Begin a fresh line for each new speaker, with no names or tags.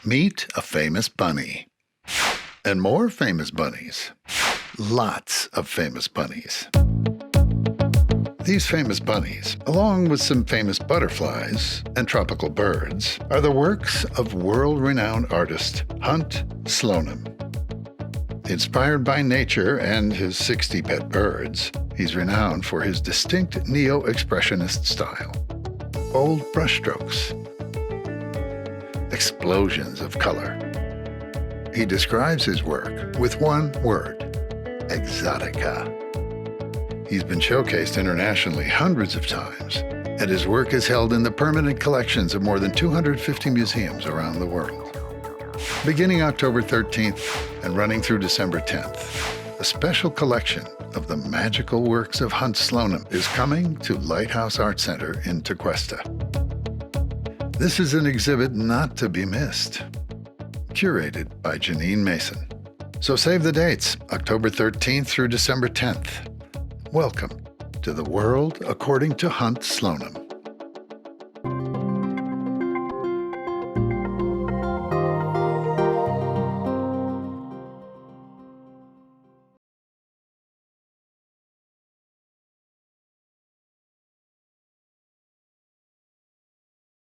Meet a famous bunny. And more famous bunnies. Lots of famous bunnies. These famous bunnies, along with some famous butterflies and tropical birds, are the works of world-renowned artist Hunt Slonem. Inspired by nature and his 60 pet birds, he's renowned for his distinct neo-expressionist style. Bold brushstrokes. Explosions of color. He describes his work with one word: Exotica. He's been showcased internationally hundreds of times, and his work is held in the permanent collections of more than 250 museums around the world. Beginning October 13th and running through December 10th, a special collection of the magical works of Hunt Slonem is coming to Lighthouse Art Center in Tequesta. This is an exhibit not to be missed. Curated by Janine Mason. So save the dates, October 13th through December 10th. Welcome to the world according to Hunt Slonem.